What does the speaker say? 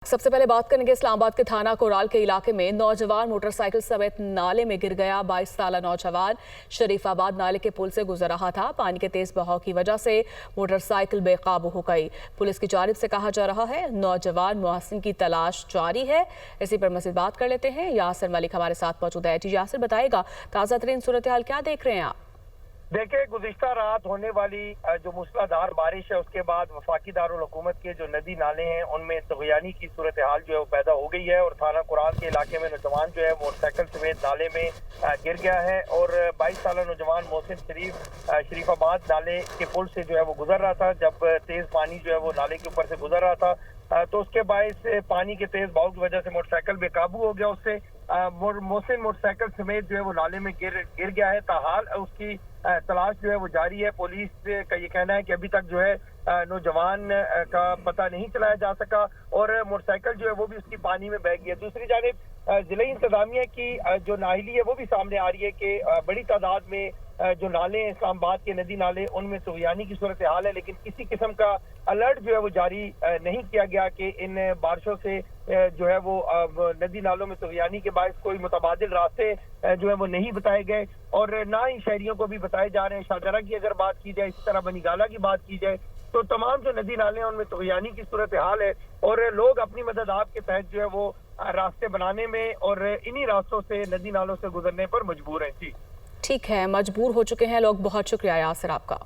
सबसे पहले बात करेंगे इस्लामाबाद के थाना कोराल के इलाके में नौजवान मोटरसाइकिल समेत नाले में गिर गया। 22 साला नौजवान शरीफाबाद नाले के पुल से गुजर रहा था। पानी के तेज बहाव की वजह से मोटरसाइकिल बेकाबू हो गई। पुलिस की जानिब से कहा जा रहा है नौजवान मोहसिन की तलाश जारी है। इसी पर मज़ीद बात कर लेते हैं। यासिर मलिक हमारे साथ मौजूद है। यासिर बताएगा ताज़ा तरीन सूरत हाल क्या देख रहे हैं आप? देखिए, गुज़िश्ता रात होने वाली जो मूसलाधार बारिश है उसके बाद वफाकी दारुल हुकूमत के जो नदी नाले हैं उनमें तग़यानी की सूरत हाल जो है वो पैदा हो गई है और थाना कुराल के इलाके में नौजवान जो है मोटरसाइकिल समेत नाले में गिर गया है। और 22 साला नौजवान मोहसिन शरीफाबाद नाले के पुल से जो है वो गुजर रहा था। जब तेज़ पानी जो है वो नाले के ऊपर से गुजर रहा था तो उसके बायस पानी के तेज बहाव की वजह से मोटरसाइकिल बेकाबू हो गया। उससे मोहसिन मोटरसाइकिल समेत जो है वो नाले में गिर गया है। ताहाल उसकी तलाश जो है वो जारी है। पुलिस का ये कहना है कि अभी तक जो है नौजवान का पता नहीं चलाया जा सका और मोटरसाइकिल जो है वो भी उसकी पानी में बह गई है। दूसरी जानिब जिला इंतजामिया की जो नाहली है वो भी सामने आ रही है कि बड़ी तादाद में जो नाले हैं इस्लामाबाद के नदी नाले उनमें तग़यानी की सूरत हाल है, लेकिन किसी किस्म का अलर्ट जो है वो जारी नहीं किया गया कि इन बारिशों से जो है वो नदी नालों में तग़यानी के बायस कोई मुतबादिल रास्ते जो है वो नहीं बताए गए और ना ही शहरियों को भी बताए जा रहे हैं। शाहजरा की अगर बात की जाए, इसी तरह बनीगाला की बात की जाए तो तमाम जो नदी नाले हैं उनमें तग़यानी की सूरत हाल है और लोग अपनी मदद आपके तहत जो है वो रास्ते बनाने में और इन्हीं रास्तों से नदी नालों से गुजरने पर मजबूर हैं। जी ठीक है, मजबूर हो चुके हैं लोग। बहुत शुक्रिया यासिर आपका।